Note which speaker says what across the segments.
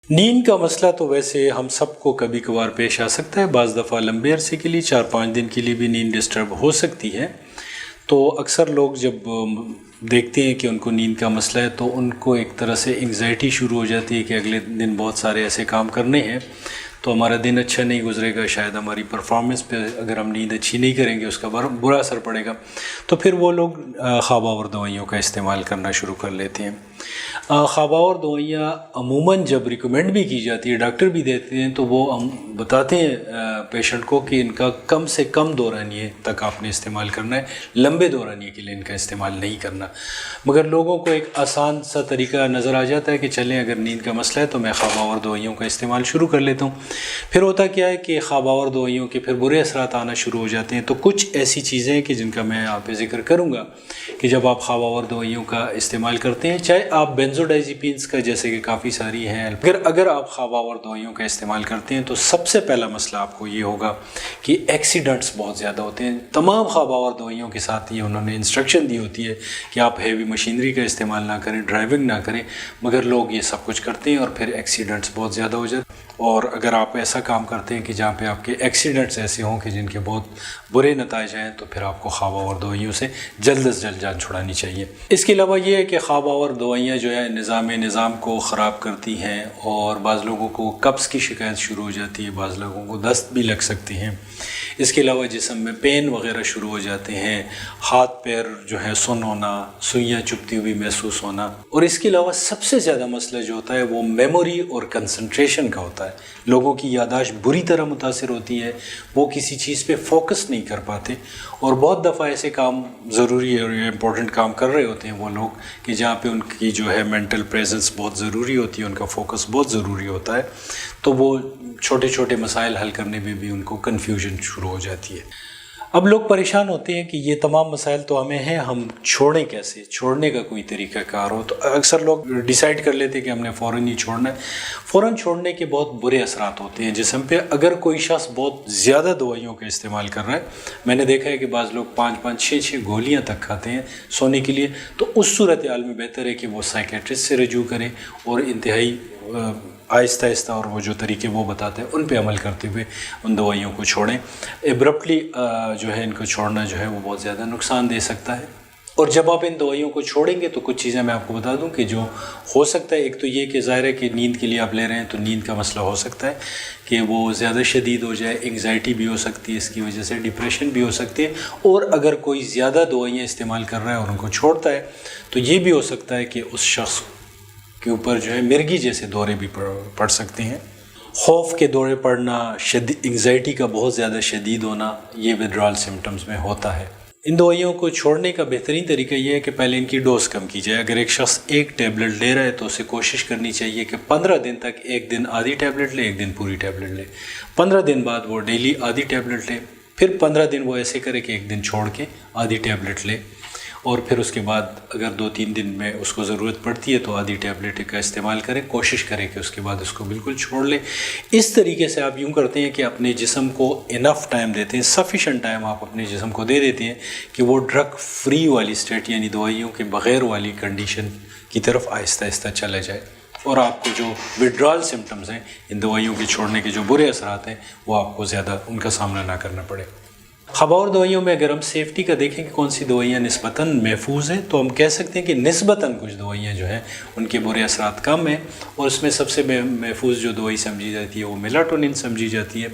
Speaker 1: नींद का मसला तो वैसे हम सबको कभी कभार पेश आ सकता है। बाज़ दफ़ा लंबे अरसे के लिए 4-5 दिन के लिए भी नींद डिस्टर्ब हो सकती है। तो अक्सर लोग जब देखते हैं कि उनको नींद का मसला है तो उनको एक तरह से एंग्जाइटी शुरू हो जाती है कि अगले दिन बहुत सारे ऐसे काम करने हैं तो हमारा दिन अच्छा नहीं गुजरेगा, शायद हमारी परफॉर्मेंस पे अगर हम नींद अच्छी नहीं करेंगे उसका बुरा असर पड़ेगा। तो फिर वो लोग ख्वाब-आवर दवाइयों का इस्तेमाल करना शुरू कर लेते हैं। ख्वाब-आवर दवाइयाँ अमूमन जब रिकमेंड भी की जाती है, डॉक्टर भी देते हैं, तो वो हम बताते हैं पेशेंट को कि इनका कम से कम दौरानिए तक आपने इस्तेमाल करना है, लंबे दौरानिए के लिए इनका इस्तेमाल नहीं करना। मगर लोगों को एक आसान सा तरीका नज़र आ जाता है कि चलें अगर नींद का मसला है तो मैं ख्वाब-आवर दवाइयों का इस्तेमाल शुरू कर लेता हूँ। फिर होता क्या है कि ख्वाब-आवर दवाइयों के फिर बुरे असरात आना शुरू हो जाते हैं। तो कुछ ऐसी चीज़ें कि जिनका मैं यहाँ पे ज़िक्र करूँगा कि जब आप ख्वाब-आवर दवाइयों का इस्तेमाल करते हैं, चाहे आप बेंजोडाइज़ेपिन्स का जैसे कि काफ़ी सारी हैं, अगर आप ख्वाब-आवर दवाइयों का इस्तेमाल करते हैं तो सबसे पहला मसला आपको ये होगा कि एक्सीडेंट्स बहुत ज़्यादा होते हैं। तमाम ख्वाब-आवर दवाइयों के साथ ये उन्होंने इंस्ट्रक्शन दी होती है कि आप हैवी मशीनरी का इस्तेमाल ना करें, ड्राइविंग ना करें, मगर लोग ये सब कुछ करते हैं और फिर एक्सीडेंट्स बहुत ज़्यादा हो जाते हैं। और अगर आप ऐसा काम करते हैं कि जहाँ पे आपके एक्सीडेंट्स ऐसे हों कि जिनके बहुत बुरे नताइज हैं, तो फिर आपको ख्वाब-आवर दवाइयों से जल्द से जल्द जान छुड़ानी चाहिए। इसके अलावा ये है कि ख्वाब-आवर दवाइयाँ जो है निज़ाम को ख़राब करती हैं और बाज़ लोगों को कब्ज़ की शिकायत शुरू हो जाती है, बाज़ लोगों को दस्त भी लग सकती हैं। इसके अलावा जिस्म में पेन वग़ैरह शुरू हो जाते हैं, हाथ पैर जो है सुन्न होना, सुइयाँ चुभती हुई महसूस होना। और इसके अलावा सबसे ज़्यादा मसला जो होता है वो मेमोरी और कंसंट्रेशन का होता है। लोगों की यादाश्त बुरी तरह मुतासिर होती है, वो किसी चीज़ पे फोकस नहीं कर पाते और बहुत दफ़ा ऐसे काम ज़रूरी और इम्पोर्टेंट काम कर रहे होते हैं वो लोग कि जहाँ पे उनकी जो है मेंटल प्रेजेंस बहुत ज़रूरी होती है, उनका फोकस बहुत ज़रूरी होता है, तो वो छोटे छोटे मसाइल हल करने में भी उनको कन्फ्यूजन शुरू हो जाती है। अब लोग परेशान होते हैं कि ये तमाम मसाइल तो हमें हैं, हम छोड़ें कैसे, छोड़ने का कोई तरीक़ाकार हो। तो अक्सर लोग डिसाइड कर लेते हैं कि हमने फ़ौरन ही छोड़ना है। फ़ौरन छोड़ने के बहुत बुरे असरात होते हैं जिस्म पे। अगर कोई शख्स बहुत ज़्यादा दवाइयों का इस्तेमाल कर रहा है, मैंने देखा है कि बाज़ लोग 5-5, 6-6 गोलियाँ तक खाते हैं सोने के लिए, तो उस सूरत हाल में बेहतर है कि वो साइकेट्रिस्ट से रजू करें और इंतहाई आहिस्ता आहिस्ता और वो जो तरीके वो बताते हैं उन पे अमल करते हुए उन दवाइयों को छोड़ें। एब्रप्टली जो है इनको छोड़ना जो है वो बहुत ज़्यादा नुकसान दे सकता है। और जब आप इन दवाइयों को छोड़ेंगे तो कुछ चीज़ें मैं आपको बता दूं कि जो हो सकता है, एक तो ये कि ज़ाहिर है कि नींद के लिए आप ले रहे हैं तो नींद का मसला हो सकता है कि वो ज़्यादा शदीद हो जाए, एंग्जाइटी भी हो सकती है, इसकी वजह से डिप्रेशन भी हो सकती है। और अगर कोई ज़्यादा दवाइयाँ इस्तेमाल कर रहा है और उनको छोड़ता है तो ये भी हो सकता है कि उस शख्स के ऊपर जो है मिर्गी जैसे दौरे भी पड़ सकते हैं। खौफ के दौरे पड़ना, एंग्जाइटी का बहुत ज़्यादा शदीद होना, ये विड्रॉल सिम्टम्स में होता है। इन दवाइयों को छोड़ने का बेहतरीन तरीका ये है कि पहले इनकी डोज कम की जाए। अगर एक शख्स एक टैबलेट ले रहा है तो उसे कोशिश करनी चाहिए कि 15 दिन तक एक दिन आधी टैबलेट ले, एक दिन पूरी टैबलेट ले। 15 दिन बाद वो डेली आधी टैबलेट ले, फिर 15 दिन वो ऐसे करे कि एक दिन छोड़ के आधी टैबलेट ले, और फिर उसके बाद अगर 2-3 दिन में उसको ज़रूरत पड़ती है तो आधी टैबलेट का इस्तेमाल करें। कोशिश करें कि उसके बाद उसको बिल्कुल छोड़ लें। इस तरीके से आप यूँ करते हैं कि अपने जिस्म को इनफ टाइम देते हैं, सफिशेंट टाइम आप अपने जिस्म को दे देते हैं कि वो ड्रग फ्री वाली स्टेट यानी दवाइयों के बग़ैर वाली कंडीशन की तरफ आहिस्ता आहिस्ता चला जाए और आपको जो विड्रॉल सिम्टम्स हैं, इन दवाइयों के छोड़ने के जो बुरे असरात हैं, वो आपको ज़्यादा उनका सामना ना करना पड़े। ख्वाब-आवर दवाइयों में अगर हम सेफ्टी का देखें कि कौन सी दवाइयाँ निस्बतन महफूज हैं, तो हम कह सकते हैं कि निस्बतन कुछ दवाइयाँ जो हैं उनके बुरे असरात कम हैं। और उसमें सबसे महफूज जो दवाई समझी जाती है वो मेलाटोनिन समझी जाती है।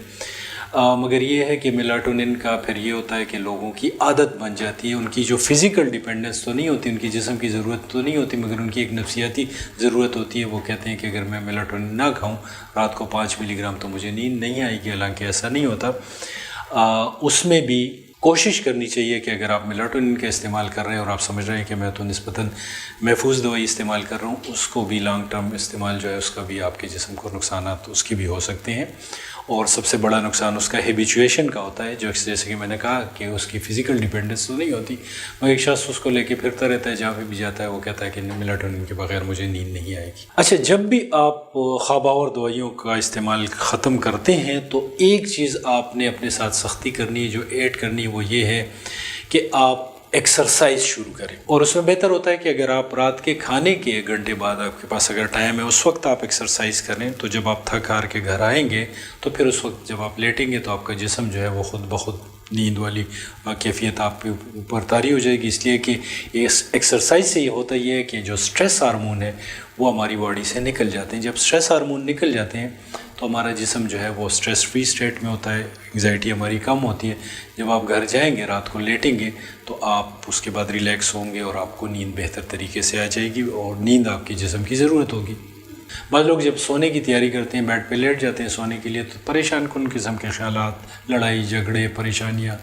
Speaker 1: मगर ये है कि मेलाटोनिन का फिर ये होता है कि लोगों की आदत बन जाती है। उनकी जो फ़िज़िकल डिपेंडेंस तो नहीं होती, उनकी जिस्म की ज़रूरत तो नहीं होती, मगर उनकी एक नफ्सियाती ज़रूरत होती है। वो कहते हैं कि अगर मैं मेलाटोनिन ना खाऊँ रात को 5 मिलीग्राम तो मुझे नींद नहीं आएगी, हालांकि ऐसा नहीं होता। उसमें भी कोशिश करनी चाहिए कि अगर आप मेलाटोनिन का इस्तेमाल कर रहे हैं और आप समझ रहे हैं कि मैं तो निस्बतन महफूज दवाई इस्तेमाल कर रहा हूँ, उसको भी लॉन्ग टर्म इस्तेमाल जो है उसका भी आपके जिस्म को नुकसान तो उसकी भी हो सकते हैं। और सबसे बड़ा नुकसान उसका हैबिचुएशन का होता है, जो जैसे कि मैंने कहा कि उसकी फ़िज़िकल डिपेंडेंस तो नहीं होती, मगर एक शख्स उसको लेके फिरता रहता है, जहाँ पे भी जाता है वो कहता है कि मेलाटोनिन के बगैर मुझे नींद नहीं आएगी। अच्छा, जब भी आप ख्वाब-आवर दवाइयों का इस्तेमाल ख़त्म करते हैं तो एक चीज़ आपने अपने साथ सख्ती करनी है, जो ऐड करनी है, वो ये है कि आप एक्सरसाइज शुरू करें। और उसमें बेहतर होता है कि अगर आप रात के खाने के 1 घंटे बाद आपके पास अगर टाइम है उस वक्त आप एक्सरसाइज करें, तो जब आप थक हार के घर आएंगे तो फिर उस वक्त जब आप लेटेंगे तो आपका जिस्म जो है वो खुद ब खुद नींद वाली कैफियत आपके ऊपर तारी हो जाएगी। इसलिए कि इस एक्सरसाइज से ये होता ये है कि जो स्ट्रेस हार्मोन है वो हमारी बॉडी से निकल जाते हैं। जब स्ट्रेस हार्मोन निकल जाते हैं तो हमारा जिस्म जो है वो स्ट्रेस फ्री स्टेट में होता है, एंग्जाइटी हमारी कम होती है। जब आप घर जाएंगे रात को लेटेंगे तो आप उसके बाद रिलैक्स होंगे और आपको नींद बेहतर तरीके से आ जाएगी और नींद आपके जिस्म की ज़रूरत होगी। बाद लोग जब सोने की तैयारी करते हैं, बेड पे लेट जाते हैं सोने के लिए, तो परेशान कुन किस्म के ख़यालात, लड़ाई झगड़े, परेशानियाँ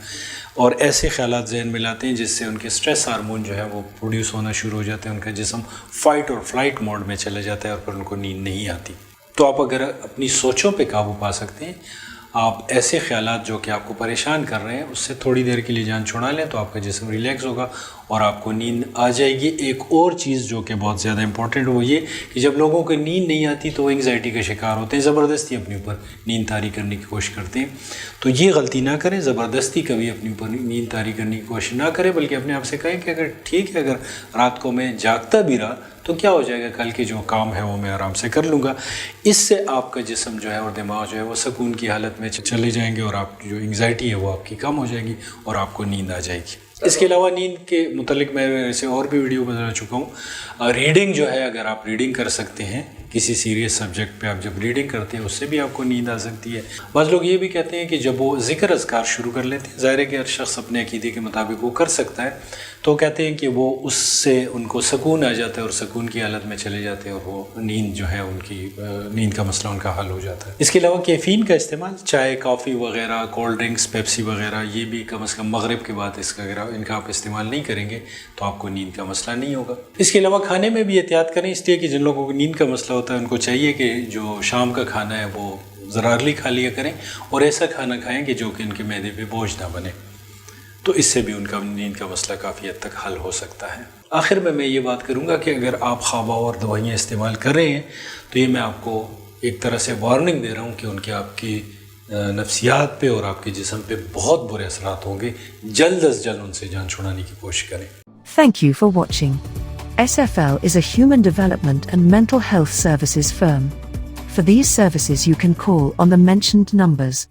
Speaker 1: और ऐसे ख़यालात ज़हन में लाते हैं जिससे उनके स्ट्रेस हार्मोन जो है वो प्रोड्यूस होना शुरू हो जाते हैं। उनका जिस्म फ़ाइट और फ्लाइट मोड में चला जाता है और फिर उनको नींद नहीं आती। तो आप अगर अपनी सोचों पे काबू पा सकते हैं, आप ऐसे ख़यालात जो कि आपको परेशान कर रहे हैं उससे थोड़ी देर के लिए जान छुड़ा लें तो आपका जिस्म रिलैक्स होगा और आपको नींद आ जाएगी। एक और चीज़ जो कि बहुत ज़्यादा इंपॉर्टेंट वो ये कि जब लोगों को नींद नहीं आती तो वो एंग्जाइटी का शिकार होते हैं, ज़बरदस्ती अपने ऊपर नींद तारी करने की कोशिश करते हैं। तो ये गलती ना करें, ज़बरदस्ती कभी अपने ऊपर नींद तारी करने की कोशिश ना करें, बल्कि अपने आप से कहें कि अगर ठीक है, अगर रात को मैं जागता भी रहा तो क्या हो जाएगा, कल के जो काम है वो मैं आराम से कर लूँगा। इससे आपका जिस्म जो है और दिमाग जो है वो सुकून की हालत में चले जाएंगे और आप जो एंग्जाइटी है वो आपकी कम हो जाएगी और आपको नींद आ जाएगी। इसके अलावा नींद के मुतालिक मैं वैसे और भी वीडियो बना चुका हूँ। रीडिंग जो है, अगर आप रीडिंग कर सकते हैं किसी सीरियस सब्जेक्ट पे, आप जब रीडिंग करते हैं उससे भी आपको नींद आ सकती है। बाज़ लोग ये भी कहते हैं कि जब वो ज़िक्र अज़कार शुरू कर लेते हैं, ज़ाहिर है कि हर शख्स अपने अक़ीदे के मुताबिक वो कर सकता है, तो कहते हैं कि वो उससे उनको सुकून आ जाता है और सुकून की हालत में चले जाते हैं और वो नींद जो है उनकी नींद का मसला उनका हल हो जाता है। इसके अलावा कैफ़ीन का इस्तेमाल, चाय, कॉफ़ी वगैरह, कोल्ड ड्रिंक्स, पेप्सी वगैरह, ये भी कम से कम मगरिब के बाद इनका आप इस्तेमाल नहीं करेंगे तो आपको नींद का मसला नहीं होगा। इसके अलावा खाने में भी एहतियात करें, इसलिए कि जिन लोगों को नींद का मसला होता है उनको चाहिए कि जो शाम का खाना है वो ज़रा अर्ली खा लिया करें और ऐसा खाना खाएं कि जो कि उनके मैदे पे बोझ ना बने, तो इससे भी उनका नींद का मसला काफ़ी हद तक हल हो सकता है। आखिर में मैं ये बात करूँगा कि अगर आप ख्वाबा और दवाइयाँ इस्तेमाल कर रहे हैं तो ये मैं आपको एक तरह से वार्निंग दे रहा हूँ कि उनके आपकी नफ्सियात पे और आपके जिस्म पे बहुत बुरे असरात होंगे। जल्द अज जल्द उनसे जान छुड़ाने की कोशिश करें।
Speaker 2: Thank you for watching. SFL is a human development and mental health services firm. For these services you can call on the mentioned numbers.